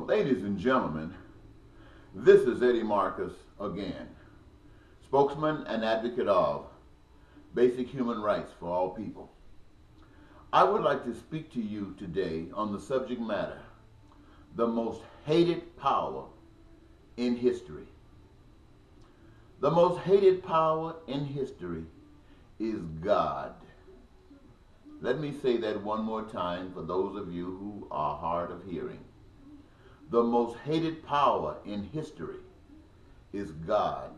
Ladies and gentlemen, this is Eddie Marcus again, spokesman and advocate of basic human rights for all people. I would like to speak to you today on the subject matter, the most hated power in history. The most hated power in history is God. Let me say that one more time for those of you who are hard of hearing. The most hated power in history is God.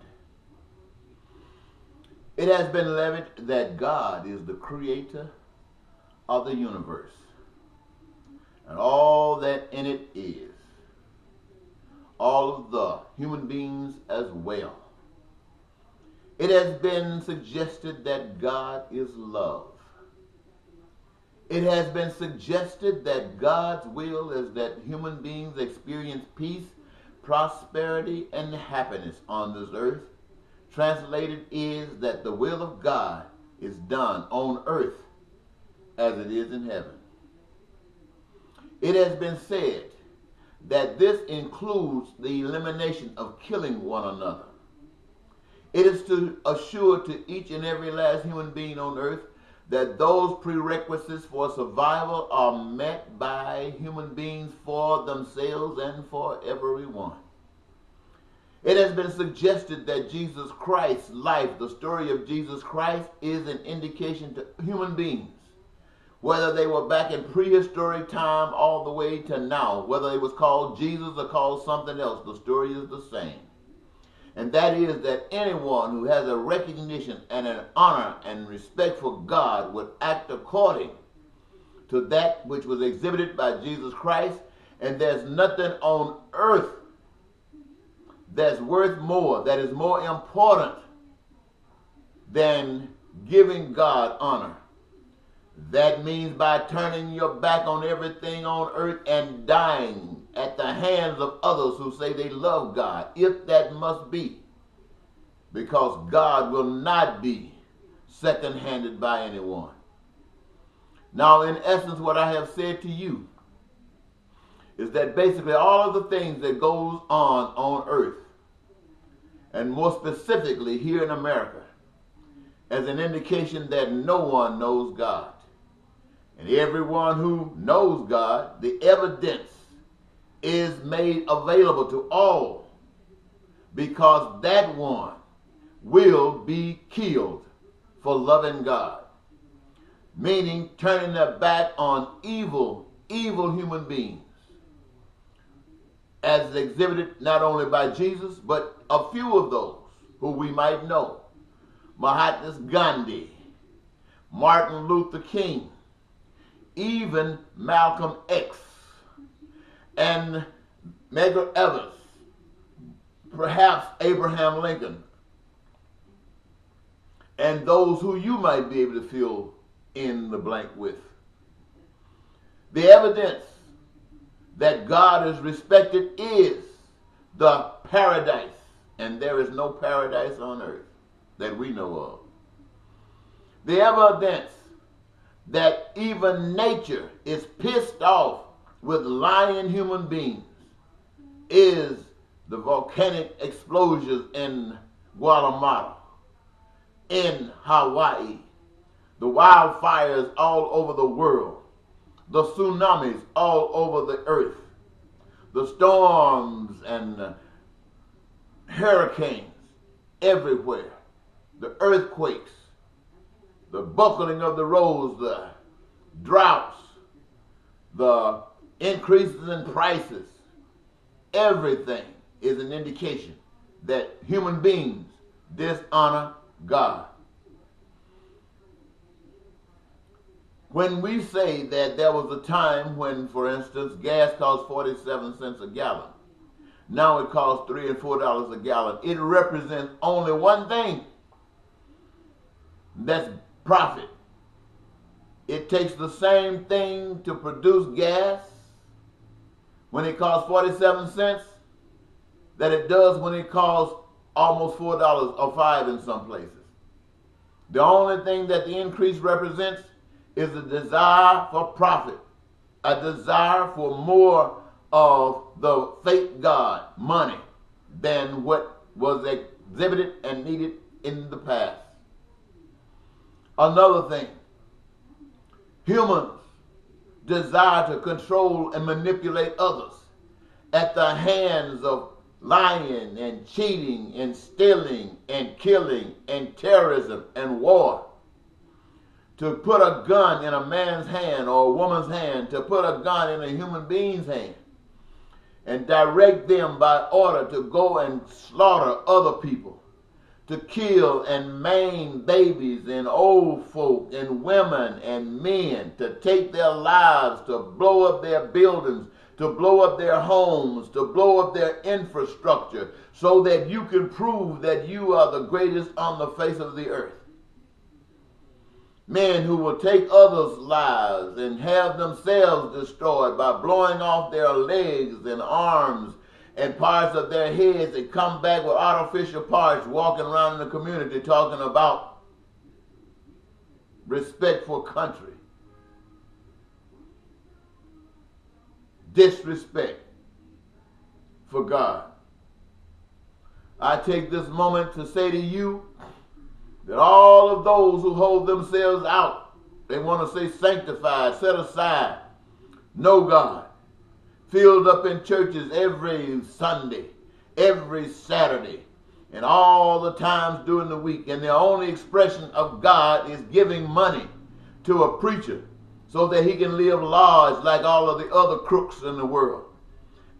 It has been levied that God is the creator of the universe and all that in it is, all of the human beings as well. It has been suggested that God is love. It has been suggested that God's will is that human beings experience peace, prosperity, and happiness on this earth. Translated is that the will of God is done on earth as it is in heaven. It has been said that this includes the elimination of killing one another. It is to assure to each and every last human being on earth that those prerequisites for survival are met by human beings for themselves and for everyone. It has been suggested that Jesus Christ's life, the story of Jesus Christ, is an indication to human beings, whether they were back in prehistoric time all the way to now, whether it was called Jesus or called something else, the story is the same. And that is that anyone who has a recognition and an honor and respect for God would act according to that which was exhibited by Jesus Christ. And there's nothing on earth that's worth more, that is more important than giving God honor. That means by turning your back on everything on earth and dying at the hands of others who say they love God, if that must be, because God will not be second-handed by anyone. Now, in essence, what I have said to you is that basically all of the things that goes on earth, and more specifically here in America, as an indication that no one knows God. And everyone who knows God, the evidence is made available to all, because that one will be killed for loving God. Meaning turning their back on evil human beings, as exhibited not only by Jesus, but a few of those who we might know. Mahatma Gandhi, Martin Luther King, even Malcolm X, and Medgar Evers, perhaps Abraham Lincoln, and those who you might be able to fill in the blank with. The evidence that God is respected is the paradise, and there is no paradise on earth that we know of. The evidence that even nature is pissed off with lying human beings is the volcanic explosions in Guatemala, in Hawaii, the wildfires all over the world, the tsunamis all over the earth, the storms and hurricanes everywhere, the earthquakes, the buckling of the roads, the droughts, the increases in prices. Everything is an indication that human beings dishonor God. When we say that there was a time when, for instance, gas cost 47 cents a gallon, now it costs $3 and $4 a gallon, it represents only one thing. That's profit. It takes the same thing to produce gas when it costs 47 cents that it does when it costs almost $4 or $5 in some places. The only thing that the increase represents is a desire for profit, a desire for more of the fake God, money, than what was exhibited and needed in the past. Another thing, humans desire to control and manipulate others at the hands of lying and cheating and stealing and killing and terrorism and war. To put a gun in a man's hand or a woman's hand, to put a gun in a human being's hand and direct them by order to go and slaughter other people, to kill and maim babies and old folk and women and men, to take their lives, to blow up their buildings, to blow up their homes, to blow up their infrastructure, so that you can prove that you are the greatest on the face of the earth. Men who will take others' lives and have themselves destroyed by blowing off their legs and arms and parts of their heads and come back with artificial parts, walking around in the community talking about respect for country. Disrespect for God. I take this moment to say to you that all of those who hold themselves out, they want to say sanctified, set aside, know God, filled up in churches every Sunday, every Saturday, and all the times during the week, and the only expression of God is giving money to a preacher so that he can live large like all of the other crooks in the world.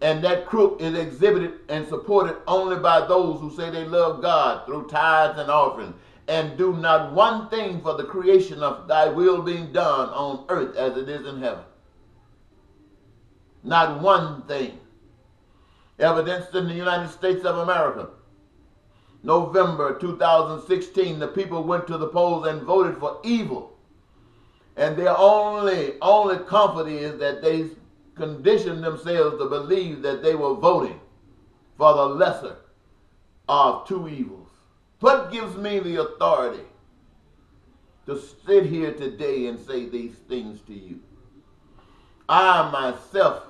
And that crook is exhibited and supported only by those who say they love God through tithes and offerings, and do not one thing for the creation of thy will being done on earth as it is in heaven. Not one thing. Evidenced in the United States of America. November 2016, the people went to the polls and voted for evil. And their only comfort is that they conditioned themselves to believe that they were voting for the lesser of two evils. What gives me the authority to sit here today and say these things to you? I myself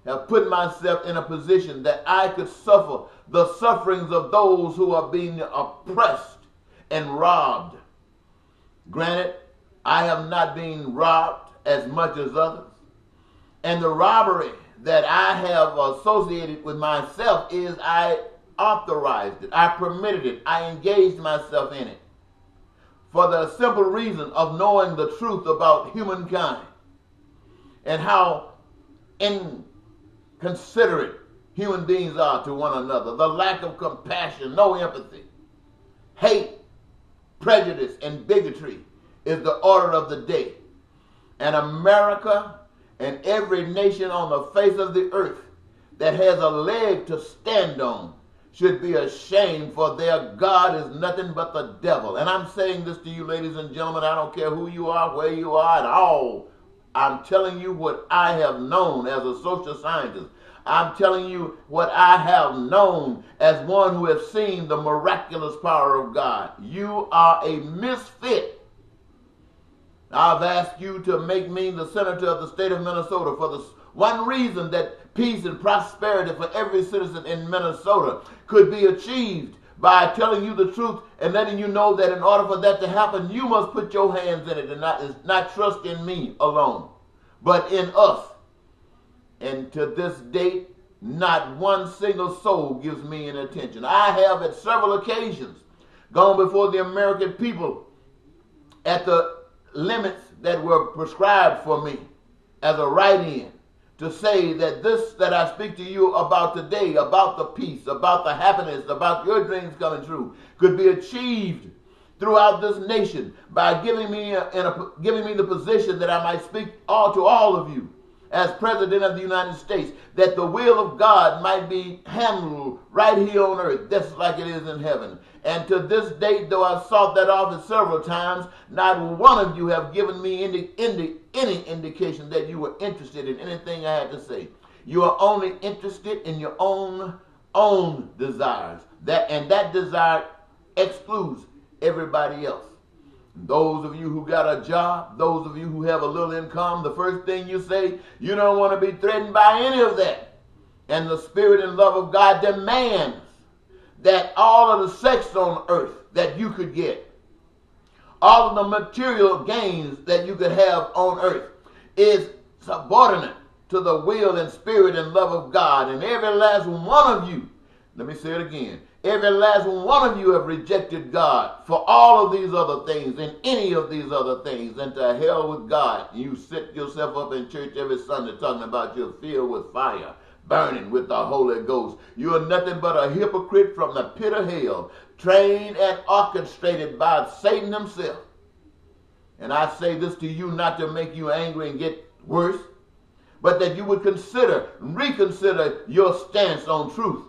have put myself in a position that I could suffer the sufferings of those who are being oppressed and robbed. Granted, I have not been robbed as much as others. And the robbery that I have associated with myself is I authorized it, I permitted it, I engaged myself in it. For the simple reason of knowing the truth about humankind and how inconsiderate human beings are to one another. The lack of compassion, no empathy, hate, prejudice, and bigotry is the order of the day. And America and every nation on the face of the earth that has a leg to stand on should be ashamed, for their God is nothing but the devil. And I'm saying this to you, ladies and gentlemen, I don't care who you are, where you are at all. I'm telling you what I have known as a social scientist. I'm telling you what I have known as one who has seen the miraculous power of God. You are a misfit. I've asked you to make me the senator of the state of Minnesota for the one reason that peace and prosperity for every citizen in Minnesota could be achieved by telling you the truth and letting you know that in order for that to happen, you must put your hands in it and not trust in me alone, but in us. And to this date, not one single soul gives me any attention. I have at several occasions gone before the American people at the limits that were prescribed for me as a write-in to say that this that I speak to you about today, about the peace, about the happiness, about your dreams coming true, could be achieved throughout this nation by giving me the position that I might speak to all of you as President of the United States, that the will of God might be handled right here on earth, just like it is in heaven. And to this date, though I've sought that office several times, not one of you have given me any indication that you were interested in anything I had to say. You are only interested in your own desires. That desire excludes everybody else. Those of you who got a job, those of you who have a little income, the first thing you say, you don't want to be threatened by any of that. And the spirit and love of God demands that all of the sex on earth that you could get, all of the material gains that you could have on earth, is subordinate to the will and spirit and love of God. And every last one of you, let me say it again, every last one of you have rejected God for all of these other things and any of these other things, and to hell with God. You sit yourself up in church every Sunday talking about you're filled with fire, burning with the Holy Ghost. You are nothing but a hypocrite from the pit of hell, trained and orchestrated by Satan himself. And I say this to you not to make you angry and get worse, but that you would reconsider your stance on truth.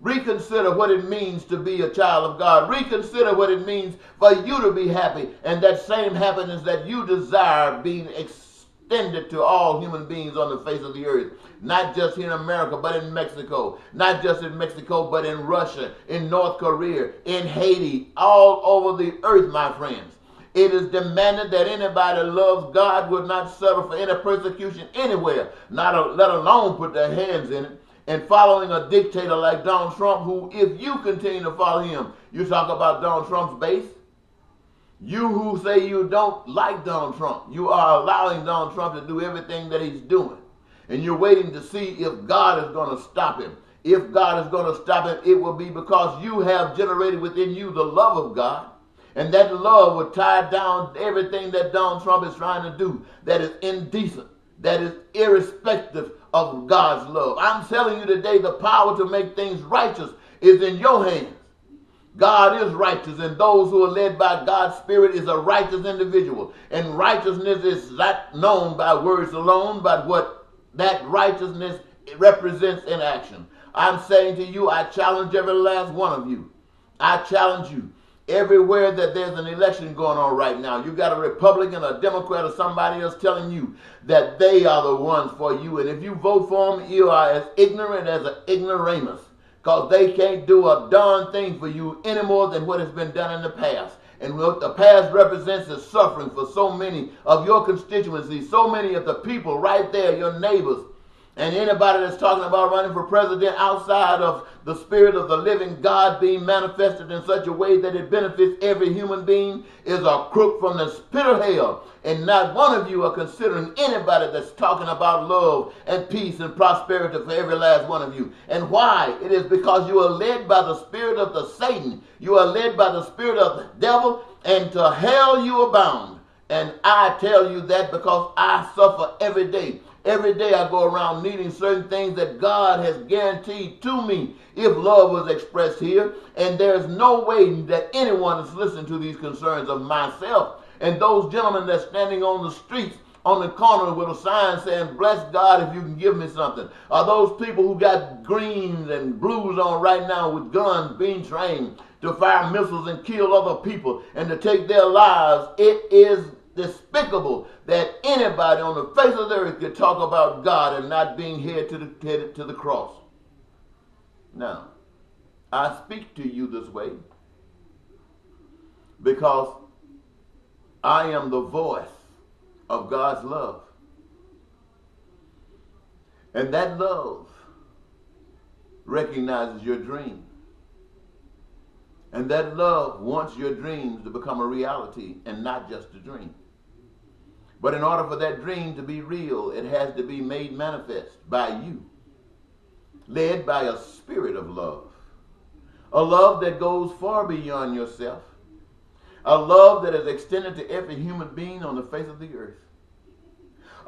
Reconsider what it means to be a child of God. Reconsider what it means for you to be happy, and that same happiness that you desire being extended to all human beings on the face of the earth. Not just here in America, but in Mexico. Not just in Mexico, but in Russia, in North Korea, in Haiti, all over the earth, my friends. It is demanded that anybody that loves God would not settle for any persecution anywhere, let alone put their hands in it. And following a dictator like Donald Trump, who, if you continue to follow him, you talk about Donald Trump's base. You who say you don't like Donald Trump, you are allowing Donald Trump to do everything that he's doing. And you're waiting to see if God is going to stop him. If God is going to stop him, it will be because you have generated within you the love of God. And that love will tie down everything that Donald Trump is trying to do that is indecent, that is irrespective of God's love. I'm telling you today, the power to make things righteous is in your hands. God is righteous, and those who are led by God's Spirit is a righteous individual. And righteousness is not known by words alone, but what that righteousness represents in action. I'm saying to you, I challenge every last one of you. I challenge you. Everywhere that there's an election going on right now, you got a Republican, a Democrat, or somebody else telling you that they are the ones for you. And if you vote for them, you are as ignorant as an ignoramus, because they can't do a darn thing for you any more than what has been done in the past. And what the past represents is suffering for so many of your constituencies, so many of the people right there, your neighbors. And anybody that's talking about running for president outside of the spirit of the living God being manifested in such a way that it benefits every human being is a crook from the pit of hell. And not one of you are considering anybody that's talking about love and peace and prosperity for every last one of you. And why? It is because you are led by the spirit of the Satan. You are led by the spirit of the devil, and to hell you are bound. And I tell you that because I suffer every day. Every day I go around needing certain things that God has guaranteed to me if love was expressed here. And there's no way that anyone is listening to these concerns of myself. And those gentlemen that's standing on the streets, on the corner with a sign saying, "Bless God if you can give me something," are those people who got greens and blues on right now with guns being trained to fire missiles and kill other people and to take their lives. It is despicable that anybody on the face of the earth could talk about God and not being headed to the cross. Now, I speak to you this way because I am the voice of God's love. And that love recognizes your dream. And that love wants your dreams to become a reality and not just a dream. But in order for that dream to be real, it has to be made manifest by you, led by a spirit of love. A love that goes far beyond yourself. A love that is extended to every human being on the face of the earth.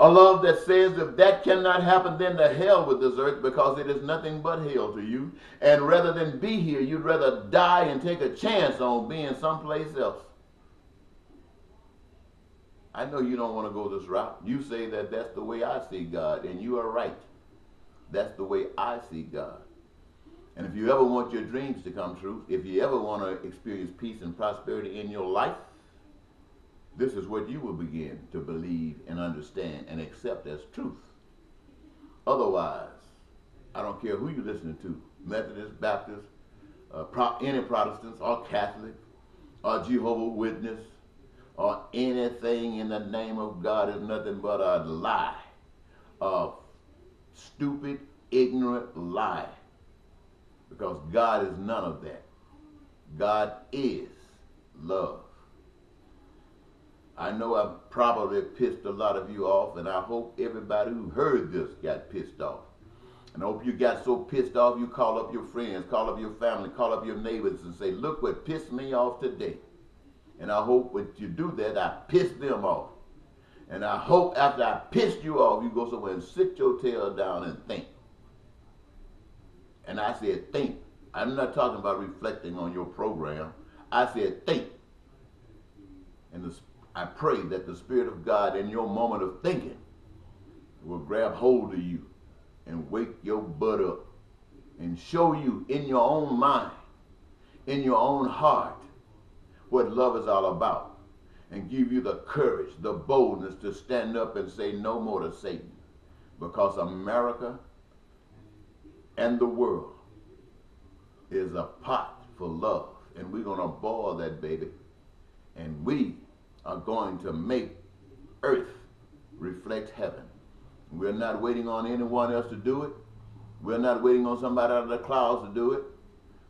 A love that says if that cannot happen, then to hell with this earth, because it is nothing but hell to you. And rather than be here, you'd rather die and take a chance on being someplace else. I know you don't want to go this route. You say that that's the way I see God, and you are right. That's the way I see God. And if you ever want your dreams to come true, if you ever want to experience peace and prosperity in your life, this is what you will begin to believe and understand and accept as truth. Otherwise, I don't care who you're listening to, Methodist, Baptist, any Protestants, or Catholic, or Jehovah's Witness, or anything in the name of God is nothing but a lie, a stupid, ignorant lie. Because God is none of that. God is love. I know I've probably pissed a lot of you off, and I hope everybody who heard this got pissed off. And I hope you got so pissed off you call up your friends, call up your family, call up your neighbors and say, look what pissed me off today. And I hope when you do that, I piss them off. And I hope after I pissed you off, you go somewhere and sit your tail down and think. And I said think. I'm not talking about reflecting on your program. I said think. And I pray that the Spirit of God in your moment of thinking will grab hold of you and wake your butt up and show you in your own mind, in your own heart, what love is all about, and give you the courage, the boldness to stand up and say no more to Satan. Because America and the world is a pot for love, and we're going to boil that baby, and we are going to make earth reflect heaven. We're not waiting on anyone else to do it. We're not waiting on somebody out of the clouds to do it.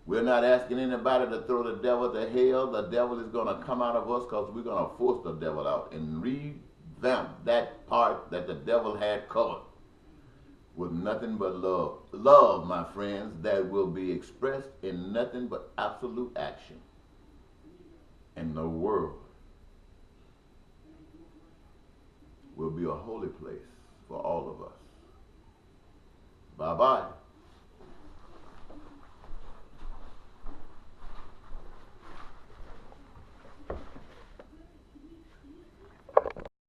We're not asking anybody to throw the devil to hell. The devil is going to come out of us because we're going to force the devil out and revamp that part that the devil had covered with nothing but love. Love, my friends, that will be expressed in nothing but absolute action. And the world will be a holy place for all of us. Bye-bye.